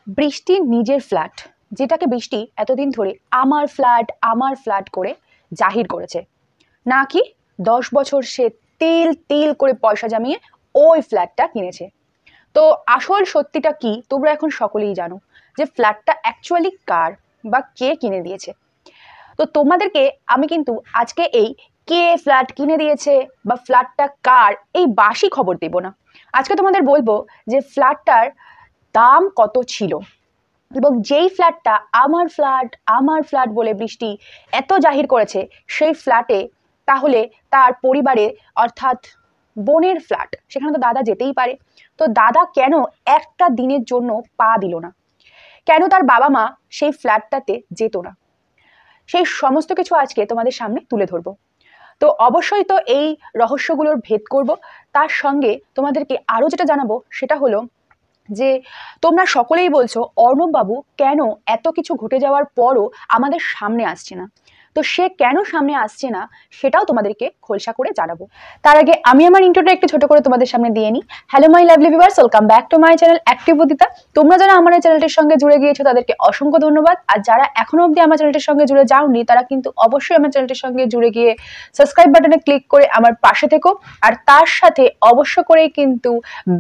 বৃষ্টির নিজের ফ্ল্যাট, যেটাকে বৃষ্টি এতদিন ধরে আমার ফ্ল্যাট করে জাহির করেছে, নাকি 10 বছর সে তিল তিল করে পয়সা জমিয়ে ওই ফ্ল্যাটটা কিনেছে। তো আসল সত্যিটা কি তোমরা এখন সকলেই জানো, যে ফ্ল্যাটটা অ্যাকচুয়ালি কার বা কে কিনে দিয়েছে। তো তোমাদেরকে আমি কিন্তু আজকে এই কে ফ্ল্যাট কিনে দিয়েছে বা ফ্ল্যাটটা কার এই বাসি খবর দেব না। আজকে তোমাদের বলবো যে ফ্ল্যাটটার দাম কত ছিল, এবং যেই ফ্ল্যাটটা আমার ফ্ল্যাট বলে বৃষ্টি এত জাহির করেছে, সেই ফ্ল্যাটে তাহলে তার পরিবারের অর্থাৎ বোনের ফ্ল্যাট, সেখানে তো দাদা যেতেই পারে। তো দাদা কেন একটা দিনের জন্য পা দিল না, কেন তার বাবা মা সেই ফ্ল্যাটটাতে যেত না, সেই সমস্ত কিছু আজকে তোমাদের সামনে তুলে ধরবো। তো অবশ্যই তো এই রহস্যগুলোর ভেদ করব। তার সঙ্গে তোমাদেরকে আরো যেটা জানাবো সেটা হলো যে তোমরা সকলেই বলছো অর্ণব বাবু কেন এত কিছু ঘটে যাওয়ার পরও আমাদের সামনে আসছে না। তো সে কেন সামনে আসছে না সেটাও তোমাদেরকে খোলসা করে জানাবো। তার আগে আমি আমার ইন্ট্রোটা একটু ছোট করে তোমাদের সামনে দিয়ে নিই। Hello my lovely viewers, welcome back to my channel active Udita. তোমরা যারা আমার এই চ্যানেলটির সঙ্গে জুড়ে গিয়েছো তাদেরকে অসংখ্য ধন্যবাদ, আর যারা এখনো অবধি আমার চ্যানেলটির সঙ্গে জুড়ে যাওনি তারা কিন্তু অবশ্যই আমার চ্যানেলটির সঙ্গে জুড়ে গিয়ে সাবস্ক্রাইব বাটনে ক্লিক করে আমার পাশে থেকো, আর তার সাথে অবশ্য করেই কিন্তু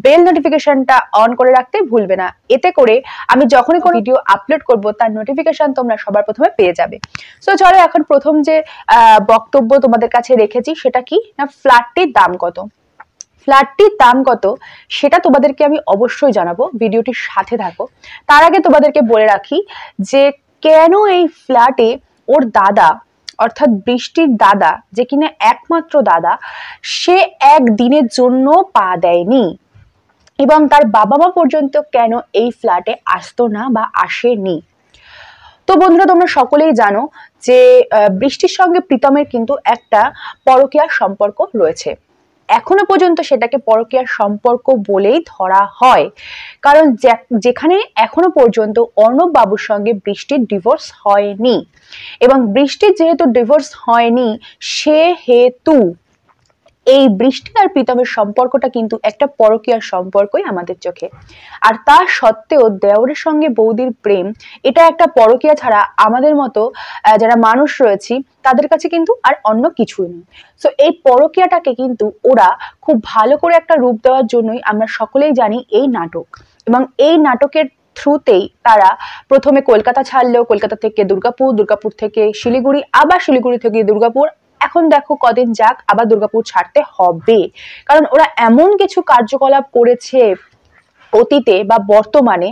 বেল নোটিফিকেশনটা অন করে রাখতে ভুলবে না। এতে করে আমি যখনই কোনো ভিডিও আপলোড করব তার নোটিফিকেশন তোমরা সবার প্রথমে পেয়ে যাবে। সো চলো এখন প্রথম যে বক্তব্য তোমাদের কাছে রেখেছি সেটা কি না, ফ্ল্যাটটির দাম কত। ফ্ল্যাটটির দাম কত সেটা তোমাদেরকে আমি অবশ্যই জানাবো, ভিডিওটির সাথে থাকো। তার আগে তোমাদেরকে বলে রাখি যে কেন এই ফ্ল্যাটে ওর দাদা অর্থাৎ বৃষ্টির দাদা, যে কিনা একমাত্র দাদা, সে একদিনের জন্য পা দেয়নি, এবং তার বাবা মা পর্যন্ত কেন এই ফ্ল্যাটে আসতো না বা আসেনি। তো বন্ধুরা তোমরা সকলেই জানো যে বৃষ্টির সঙ্গে প্রীতমের কিন্তু একটা পরকীয়ার সম্পর্ক রয়েছে। এখনো পর্যন্ত সেটাকে পরকীয়ার সম্পর্ক বলেই ধরা হয়, কারণ যেখানে এখনো পর্যন্ত অর্ণব বাবুর সঙ্গে বৃষ্টির ডিভোর্স হয়নি, এবং বৃষ্টির যেহেতু ডিভোর্স হয়নি সেহেতু এই বৃষ্টি আর প্রীতমের সম্পর্কটা কিন্তু একটা পরকীয়ার সম্পর্কই আমাদের চোখে। আর তা সত্ত্বেও দেওরের সঙ্গে বৌদির প্রেম এটা একটা পরকীয়া ছাড়া আমাদের মতো যারা মানুষ রয়েছি তাদের কাছে কিন্তু আর অন্য কিছুই নেই। সো এই পরকীয়াটাকে কিন্তু ওরা খুব ভালো করে একটা রূপ দেওয়ার জন্যই আমরা সকলেই জানি এই নাটক, এবং এই নাটকের থ্রুতেই তারা প্রথমে কলকাতা ছাড়লো, কলকাতা থেকে দুর্গাপুর, দুর্গাপুর থেকে শিলিগুড়ি, আবার শিলিগুড়ি থেকে দুর্গাপুর, এখন দেখো কদিন যাক আবার দুর্গাপুর ছাড়তে হবে, কারণ ওরা এমন কিছু কার্যকলাপ করেছে অতীতে বা বর্তমানে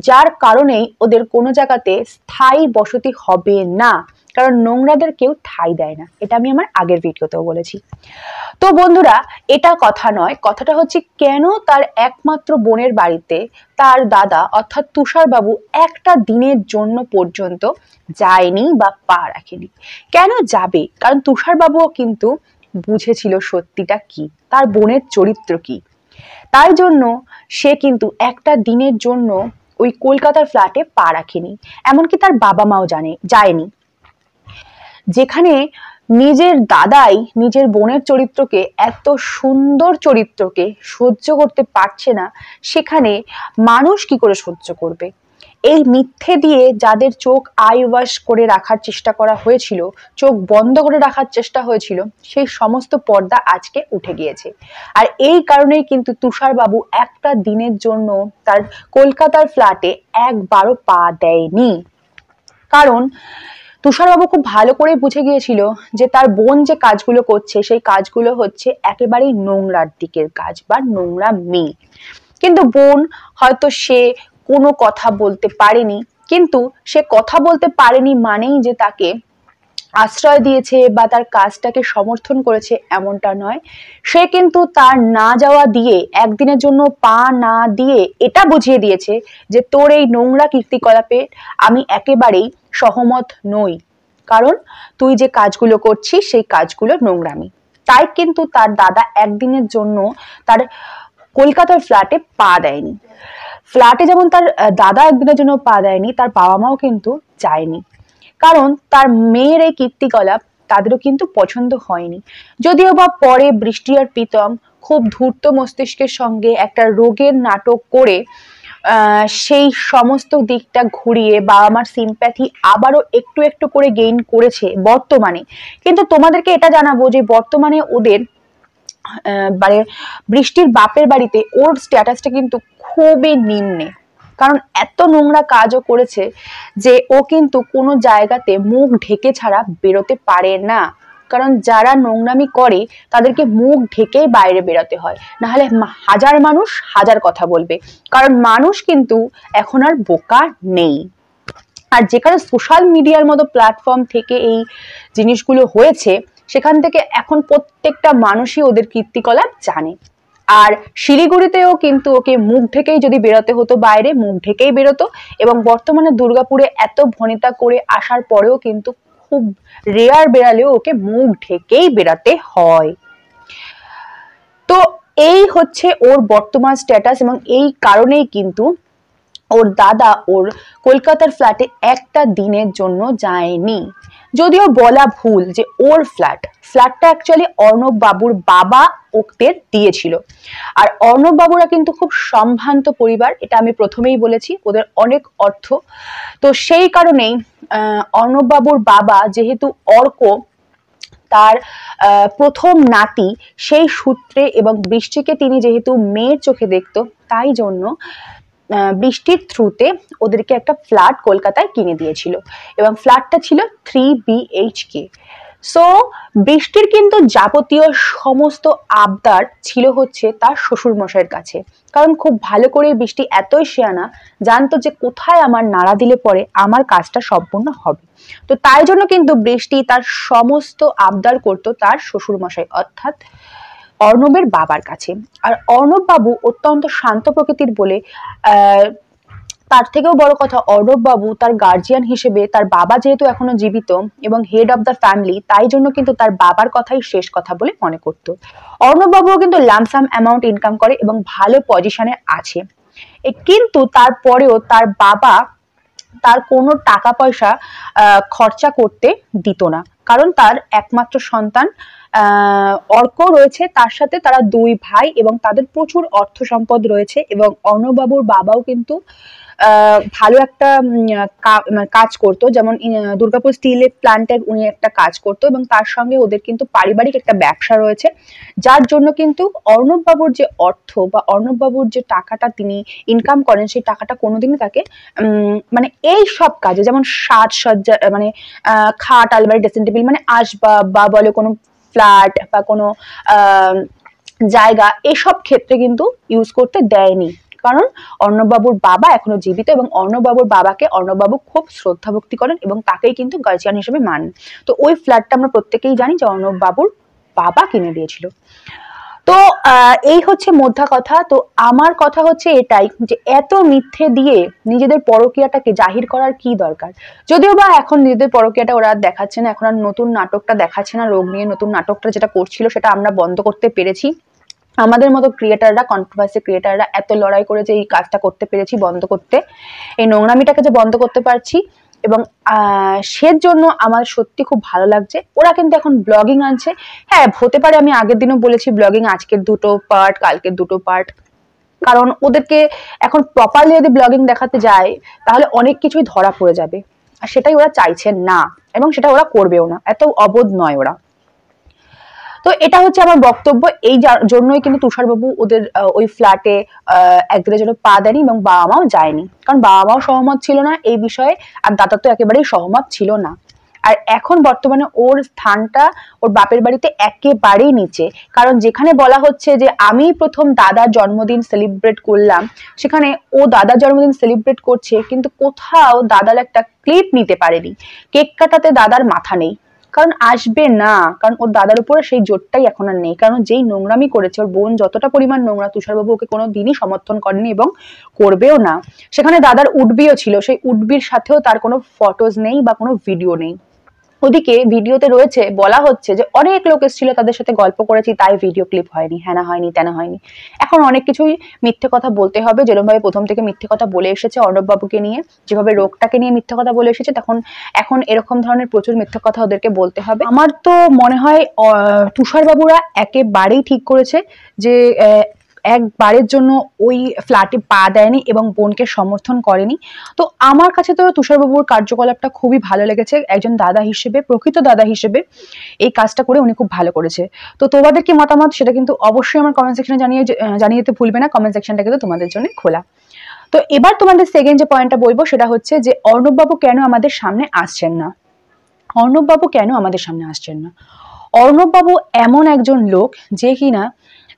যার কারণেই ওদের কোনো জায়গাতে স্থায়ী বসতি হবে না, কারণ নোংরাদের কেউ ঠাঁই দেয় না। এটা আমি আমার আগের ভিডিওতেও বলেছি। তো বন্ধুরা এটা কথা নয়, কথাটা হচ্ছে কেন তার একমাত্র বোনের বাড়িতে তার দাদা অর্থাৎ তুষার বাবু একটা দিনের জন্য পর্যন্ত যায়নি বা পা রাখেনি। কেন যাবে? কারণ তুষার বাবুও কিন্তু বুঝেছিল সত্যিটা কি, তার বোনের চরিত্র কি, তাই জন্য সে কিন্তু একটা দিনের জন্য ওই কলকাতার ফ্ল্যাটে পা রাখেনি, এমনকি তার বাবা মাও যায়নি। যেখানে নিজের দাদাই নিজের বোনের চরিত্রকে, এত সুন্দর চরিত্রকে সহ্য করতে পারছে না, সেখানে মানুষ কি করে সহ্য করবে? এই মিথ্যে দিয়ে যাদের চোখ আই ওয়াশ করে রাখার চেষ্টা করা হয়েছিল, চোখ বন্ধ করে রাখার চেষ্টা হয়েছিল, সেই সমস্ত পর্দা আজকে উঠে গিয়েছে। আর এই কারণেই কিন্তু তুষার বাবু একটা দিনের জন্য তার কলকাতার ফ্ল্যাটে একবারও পা দেয়নি, কারণ তুষারবাবু খুব ভালো করে বুঝে গিয়েছিল যে তার বোন যে কাজগুলো করছে সেই কাজগুলো হচ্ছে একেবারেই নোংরার দিকের কাজ বা নোংরা মেয়ে। কিন্তু বোন হয়তো সে কোনো কথা বলতে পারেনি, কিন্তু সে কথা বলতে পারেনি মানেই যে তাকে আশ্রয় দিয়েছে বা তার কাজটাকে সমর্থন করেছে এমনটা নয়। সে কিন্তু তার না যাওয়া দিয়ে, একদিনের জন্য পা না দিয়ে এটা বুঝিয়ে দিয়েছে যে তোর এই নোংরা কীর্তিকলাপে আমি একেবারেই সহমত নই, কারণ তুই যে কাজগুলো করছিস সেই কাজগুলো নোংরামি। তাই কিন্তু তার দাদা একদিনের জন্য তার কলকাতার ফ্ল্যাটে পা দেয়নি। ফ্ল্যাটে যেমন তার দাদা একদিনের জন্য পা দেয়নি, তার বাবা মাও কিন্তু যায়নি, কারণ তার মেয়ের এই কীর্তিকলাপ তাদেরও কিন্তু পছন্দ হয়নি। যদিও বা পরে বৃষ্টি আর প্রীতম খুব ধূর্ত মস্তিষ্কের সঙ্গে একটা রোগের নাটক করে সেই সমস্ত দিকটা ঘুরিয়ে বাবা মার সিম্প্যাথি আবারও একটু একটু করে গেইন করেছে বর্তমানে। কিন্তু তোমাদেরকে এটা জানাবো যে বর্তমানে ওদের মানে বৃষ্টির বাপের বাড়িতে ওর স্ট্যাটাসটা কিন্তু খুবই নিম্নে, কারণ এত নোংরা কাজও করেছে যে ও কিন্তু কোনো জায়গাতে মুখ ঢেকে ছাড়া বেরোতে পারে না। কারণ যারা নোংরামি করে তাদেরকে মুখ ঢেকেই বাইরে বেরোতে হয়, নাহলে হাজার মানুষ হাজার কথা বলবে। কারণ মানুষ কিন্তু এখন আর বোকা নেই। আর যেখানে সোশ্যাল মিডিয়ার মতো প্ল্যাটফর্ম থেকে এই জিনিসগুলো হয়েছে, সেখান থেকে এখন প্রত্যেকটা মানুষই ওদের কীর্তিকলাপ জানে। আর শিলিগুড়িতেও কিন্তু ওকে মুখ ঢেকেই যদি বেরোতে হতো বাইরে, মুখ ঢেকেই বেরোতো। এবং বর্তমানে দুর্গাপুরে এত ভনিতা করে আসার পরেও কিন্তু খুব রেয়ার বেরালেও ওকে মুখ ঢেকেই বেরাতে হয়। তো এই হচ্ছে ওর বর্তমান স্ট্যাটাস, এবং এই কারণেই কিন্তু ওর দাদা ওর কলকাতার ফ্ল্যাটে একটা দিনের জন্য যায়নি। যদিও বলা ভুল যে ওর ফ্ল্যাটটা অ্যাকচুয়ালি অর্ণব বাবুর বাবা ওদের দিয়েছিল। আর অর্ণব বাবুরা কিন্তু খুব সম্ভ্রান্ত পরিবার, এটা আমি প্রথমেই বলেছি, ওদের অনেক অর্থ। তো সেই কারণেই অর্ণব বাবুর বাবা যেহেতু অর্ক তার প্রথম নাতি, সেই সূত্রে এবং বৃষ্টিকে তিনি যেহেতু মেয়ের চোখে দেখতো, তাই জন্য বৃষ্টির থ্রুতে ওদেরকে একটা ফ্ল্যাট কলকাতায় কিনে দিয়েছিল, এবং ফ্ল্যাটটা ছিল 3 BHK। সো বৃষ্টির কিন্তু যাবতীয় সমস্ত আবদার ছিল হচ্ছে তার শ্বশুর মশাইয়ের কাছে, কারণ খুব ভালো করে বৃষ্টি এতই শেয়ানা, জানতো যে কোথায় আমার নাড়া দিলে পরে আমার কাজটা সম্পূর্ণ হবে। তো তাই জন্য কিন্তু বৃষ্টি তার সমস্ত আবদার করতো তার শ্বশুর মশাই অর্থাৎ অর্ণবের বাবার কাছে। আর অর্ণব বাবু অত্যন্ত শান্ত প্রকৃতির বলে তার থেকেও বড় কথা, অর্ণব বাবু তার গার্জিয়ান হিসেবে, তার বাবা যেহেতু এখনো জীবিত এবং হেড অফ দ্য ফ্যামিলি, তাই জন্য কিন্তু তার বাবার কথাই শেষ কথা বলে মনে করতো। অর্ণব বাবুও কিন্তু লামসাম অ্যামাউন্ট ইনকাম করে এবং ভালো পজিশনে আছে, কিন্তু তারপরেও তার বাবা তার কোনো টাকা পয়সা খরচা করতে দিত না, কারণ তার একমাত্র সন্তান অর্ক রয়েছে, তার সাথে তারা 2 ভাই এবং তাদের প্রচুর অর্থ সম্পদ রয়েছে। এবং অর্ণববাবুর বাবাও কিন্তু ভালো একটা কাজ করতো, যেমন দুর্গাপুর স্টিলের প্ল্যান্টে উনি একটা কাজ করতো, এবং তার সঙ্গে ওদের কিন্তু পারিবারিক একটা ব্যবসা রয়েছে, যার জন্য কিন্তু অর্ণব বাবুর যে অর্থ বা অর্ণব বাবুর যে টাকাটা তিনি ইনকাম করেন, সেই টাকাটা কোনোদিনই তাকে মানে এই সব কাজে, যেমন সাজসজ্জা মানে খাট আলমারি ড্রেসিং টেবিল মানে আসবাব বা বলে কোনো ফ্ল্যাট বা কোনো জায়গা, এসব ক্ষেত্রে কিন্তু ইউজ করতে দেয়নি। কারণ অর্ণব বাবুর বাবা এখনো জীবিত, এবং অর্ণব বাবুর বাবাকে অর্ণব বাবু খুব শ্রদ্ধা ভক্তি করেন এবং তাকেই কিন্তু গার্জিয়ান হিসেবে মানেন। তো ওই ফ্ল্যাটটা আমরা প্রত্যেকেই জানি যে অর্ণব বাবুর বাবা কিনে দিয়েছিল। তো এই হচ্ছে মোদ্দা কথা। তো আমার কথা হচ্ছে এটাই যে এত মিথ্যে দিয়ে নিজেদের পরকীয়াটাকে জাহির করার কি দরকার। যদিও বা এখন নিজেদের পরকীয়াটা ওরা দেখাচ্ছে না, এখন আর নতুন নাটকটা দেখাচ্ছে না, রোগ নিয়ে নতুন নাটকটা যেটা করছিল সেটা আমরা বন্ধ করতে পেরেছি। আমাদের মতো ক্রিয়েটাররা, কন্ট্রোভার্সি ক্রিয়েটাররা এত লড়াই করে যে এই কাজটা করতে পেরেছি বন্ধ করতে, এই নোংরামিটাকে যে বন্ধ করতে পারছি, এবং সেজন্য আমার সত্যি খুব ভালো লাগছে। ওরা কিন্তু এখন ব্লগিং আনছে, হ্যাঁ হতে পারে আমি আগের দিনও বলেছি ব্লগিং আজকের 2টো পার্ট, কালকের 2টো পার্ট, কারণ ওদেরকে এখন প্রপারলি যদি ব্লগিং দেখাতে যায় তাহলে অনেক কিছুই ধরা পড়ে যাবে, আর সেটাই ওরা চাইছেন না এবং সেটা ওরা করবেও না, এত অবোধ নয় ওরা। তো এটা হচ্ছে আমার বক্তব্য। এই জন্যই কিন্তু তুষারবাবু ওদের ওই ফ্ল্যাটে একদিনের জন্য পা দেয়নি এবং বাবা মাও যায়নি, কারণ বাবা মাও সহমত ছিল না এই বিষয়ে, আর দাদা তো একেবারেই সহমত ছিল না। আর এখন বর্তমানে ওর স্থানটা ওর বাপের বাড়িতে একেবারেই নিচে, কারণ যেখানে বলা হচ্ছে যে আমি প্রথম দাদার জন্মদিন সেলিব্রেট করলাম, সেখানে ও দাদার জন্মদিন সেলিব্রেট করছে কিন্তু কোথাও দাদার একটা ক্লিপ নিতে পারেনি, কেক কাটাতে দাদার মাথা নেই, কারণ আসবে না, কারণ ওর দাদার উপরে সেই জোরটাই এখন আর নেই। কারণ যেই নোংরামি করেছে ওর বোন, যতটা পরিমাণ নোংরা, তুষারবাবু ওকে কোনো দিনই সমর্থন করেনি এবং করবেও না। সেখানে দাদার উডবিও ছিল, সেই উডবির সাথেও তার কোনো ফটোজ নেই বা কোনো ভিডিও নেই। ওদিকে ভিডিওতে রয়েছে, বলা হচ্ছে যে অনেক লোক এসেছিল, তাদের সাথে গল্প করেছি, তাই ভিডিও ক্লিপ হয়নি, হ্যাঁ না হয়নি, তেনা হয়নি। এখন অনেক কিছুই মিথ্যে কথা বলতে হবে, যেরকম ভাবে প্রথম থেকে মিথ্যে কথা বলে এসেছে অর্ণব বাবুকে নিয়ে, যেভাবে রোগটাকে নিয়ে মিথ্যে কথা বলে এসেছে, তখন এখন এরকম ধরনের প্রচুর মিথ্যে কথা ওদেরকে বলতে হবে। আমার তো মনে হয় তুষার বাবুরা একেবারেই ঠিক করেছে যে একবারের জন্য ওই ফ্ল্যাটে পা দেয়নি এবং বোনকে সমর্থন করেনি। তো আমার কাছে তো তুষারবাবুর কার্যকলাপটা খুবই ভালো লেগেছে। একজন দাদা হিসেবে, প্রকৃত দাদা হিসেবে এই কাজটা করে উনি খুব ভালো করেছে। তো তোমাদের কি মতামত সেটা কিন্তু অবশ্যই আমার কমেন্ট সেকশনে জানিয়ে দিতে ভুলবে না। কমেন্ট সেকশনটা কিন্তু তোমাদের জন্য খোলা। তো এবার তোমাদের সেকেন্ড যে পয়েন্টটা বলবো সেটা হচ্ছে যে অর্ণববাবু কেন আমাদের সামনে আসছেন না। অর্ণববাবু কেন আমাদের সামনে আসছেন না? অর্ণববাবু এমন একজন লোক যে কিনা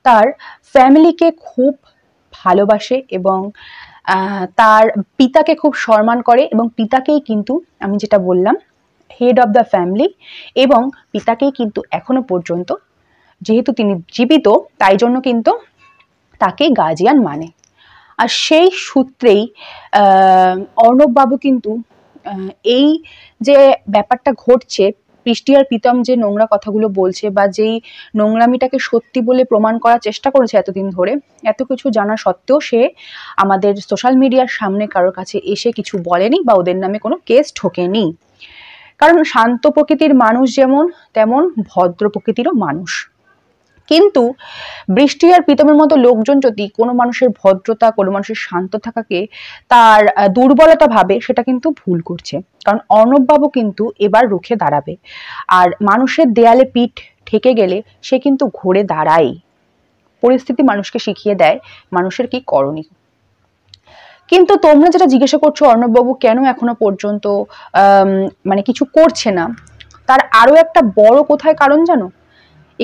তার ফ্যামিলিকে খুব ভালোবাসে এবং তার পিতাকে খুব সম্মান করে এবং পিতাকেই কিন্তু আমি যেটা বললাম হেড অফ দ্য ফ্যামিলি, এবং পিতাকেই কিন্তু এখনো পর্যন্ত যেহেতু তিনি জীবিত তাই জন্য কিন্তু তাকে গার্জিয়ান মানে। আর সেই সূত্রেই অর্ণববাবু কিন্তু এই যে ব্যাপারটা ঘটছে, বৃষ্টি আর প্রীতম যে নোংরা কথাগুলো বলছে বা যেই নোংরামিটাকে সত্যি বলে প্রমাণ করার চেষ্টা করেছে এতদিন ধরে, এত কিছু জানা সত্ত্বেও সে আমাদের সোশ্যাল মিডিয়ার সামনে কারোর কাছে এসে কিছু বলেনি বা ওদের নামে কোনো কেস ঠোকেনি। কারণ শান্ত প্রকৃতির মানুষ যেমন তেমন ভদ্র প্রকৃতিরও মানুষ। কিন্তু বৃষ্টি আর প্রীতমের মতো লোকজন যদি কোনো মানুষের ভদ্রতা, কোনো মানুষের শান্ত থাকাকে তার দুর্বলতা ভাবে, সেটা কিন্তু ভুল করছে। কারণ অর্ণববাবু কিন্তু এবার রুখে দাঁড়াবে, আর মানুষের দেয়ালে পিঠ ঠেকে গেলে সে কিন্তু ঘুরে দাঁড়ায়। পরিস্থিতি মানুষকে শিখিয়ে দেয় মানুষের কি করণীয়। কিন্তু তোমরা যেটা জিজ্ঞাসা করছো অর্ণববাবু কেন এখনো পর্যন্ত মানে কিছু করছে না, তার আরো একটা বড় কোথায় কারণ জানো?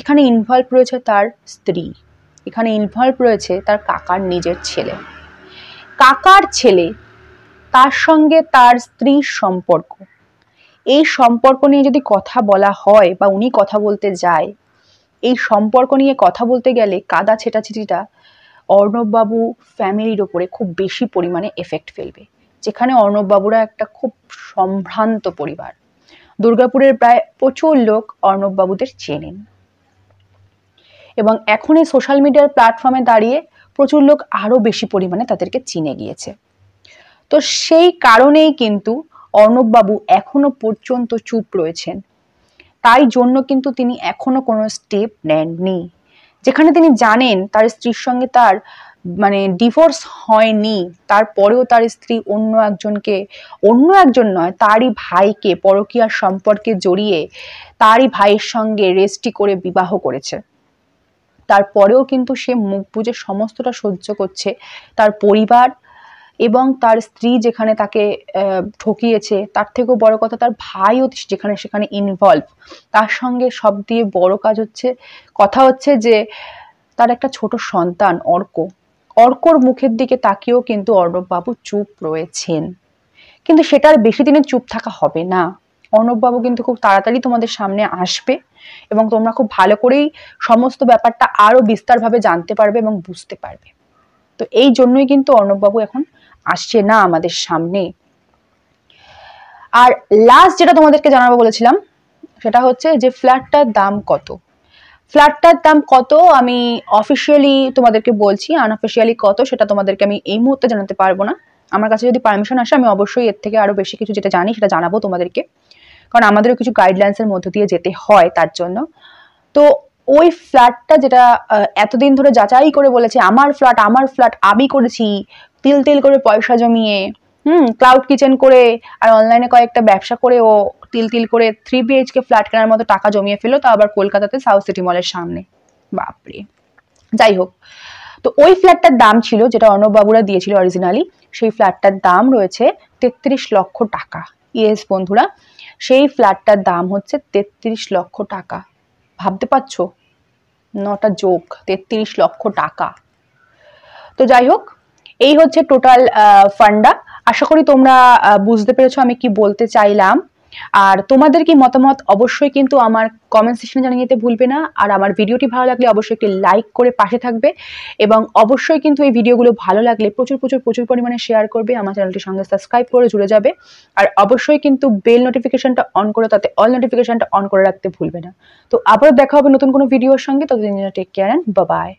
এখানে ইনভলভ রয়েছে তার স্ত্রী, এখানে ইনভলভ রয়েছে তার কাকার নিজের ছেলে। কাকার ছেলে, তার সঙ্গে তার স্ত্রীর সম্পর্ক, এই সম্পর্ক নিয়ে যদি কথা বলা হয় বা উনি কথা বলতে যায়, এই সম্পর্ক নিয়ে কথা বলতে গেলে কাদা ছেটাছেটিটা অর্ণববাবু ফ্যামিলির ওপরে খুব বেশি পরিমাণে এফেক্ট ফেলবে। যেখানে অর্ণববাবুরা একটা খুব সম্ভ্রান্ত পরিবার, দুর্গাপুরের প্রায় প্রচুর লোক অর্ণববাবুদের চেনেন এবং এখন এই সোশ্যাল মিডিয়ার প্ল্যাটফর্মে দাঁড়িয়ে প্রচুর লোক আরো বেশি পরিমাণে তাদেরকে চিনে গিয়েছে। তো সেই কারণেই কিন্তু অর্ণববাবু এখনো পর্যন্ত চুপ রয়েছেন। তাই জন্য কিন্তু তিনি এখনো কোনো স্টেপ নেননি। যেখানে তিনি জানেন তার স্ত্রীর সঙ্গে তার মানে ডিভোর্স হয়নি, তারপরেও তার স্ত্রী অন্য একজন নয়, তারই ভাইকে পরকীয়ার সম্পর্কে জড়িয়ে তারই ভাইয়ের সঙ্গে রেজিস্ট্রি করে বিবাহ করেছে। তারপরেও কিন্তু সে মুখ বুজে সমস্তটা সহ্য করছে। তার পরিবার এবং তার স্ত্রী যেখানে তাকে ঠকিয়েছে, তার থেকেও বড় কথা তার ভাইও যেখানে সেখানে ইনভলভ, তার সঙ্গে সব দিয়ে বড় কথা হচ্ছে যে তার একটা ছোট সন্তান অর্কর মুখের দিকে তাকিয়েও কিন্তু অর্ণববাবু চুপ রয়েছেন। কিন্তু সেটার বেশি দিনে চুপ থাকা হবে না। অর্ণববাবু কিন্তু খুব তাড়াতাড়ি তোমাদের সামনে আসবে এবং তোমরা খুব ভালো করেই সমস্ত ব্যাপারটা আরো বিস্তারভাবে জানতে পারবে এবং বুঝতে পারবে। তো এই জন্যই কিন্তু অর্ণববাবু এখন আসছে না আমাদের সামনে। আর লাস্ট যেটা তোমাদেরকে জানাবো বলেছিলাম সেটা হচ্ছে যে ফ্ল্যাটটার দাম কত। ফ্ল্যাটটার দাম কত আমি অফিসিয়ালি তোমাদেরকে বলছি, আনঅফিসিয়ালি কত সেটা তোমাদেরকে আমি এই মুহূর্তে জানাতে পারবো না। আমার কাছে যদি পারমিশন আসে আমি অবশ্যই এর থেকে আরো বেশি কিছু যেটা জানি সেটা জানাবো তোমাদেরকে, কারণ আমাদেরও কিছু গাইডলাইন্সের মধ্য দিয়ে যেতে হয় তার জন্য। তো ওই ফ্ল্যাটটা যেটা এতদিন ধরে যাচাই করে বলেছে আমার ফ্ল্যাট আমি করেছি, তিল করে পয়সা জমিয়ে, ক্লাউড কিচেন করে আর অনলাইনে কয়েকটা ব্যবসা করে ও তিল করে 3 BHK ফ্ল্যাট কেনার মতো টাকা জমিয়ে ফেলো, তো আবার কলকাতাতে সাউথ সিটি মলের সামনে। বাপরে, যাই হোক, তো ওই ফ্ল্যাটটার দাম ছিল যেটা অর্ণববাবুরা দিয়েছিল অরিজিনালি, সেই ফ্ল্যাটটার দাম রয়েছে 33 লক্ষ টাকা। ইয়েস বন্ধুরা, সেই ফ্ল্যাটটার দাম হচ্ছে 33 লক্ষ টাকা। ভাবতে পারছো? নটা যোগ 33 লক্ষ টাকা। তো যাই হোক, এই হচ্ছে টোটাল ফান্ডা। আশা করি তোমরা বুঝতে পেরেছো আমি কি বলতে চাইলাম। আর তোমাদের কি মতামত অবশ্যই কিন্তু আমার কমেন্ট সেকশনে জানিয়ে দিতে ভুলবে না। আর আমার ভিডিওটি ভালো লাগলে অবশ্যই একটি লাইক করে পাশে থাকবে এবং অবশ্যই কিন্তু এই ভিডিওগুলো ভালো লাগলে প্রচুর পরিমাণে শেয়ার করবে, আমার চ্যানেলটির সঙ্গে সাবস্ক্রাইব করে জুড়ে যাবে। আর অবশ্যই কিন্তু বেল নোটিফিকেশনটা অন করে তাতে অল নোটিফিকেশনটা অন করে রাখতে ভুলবে না। তো আবারও দেখা হবে নতুন কোনো ভিডিওর সঙ্গে। ততদিন take care and bye by.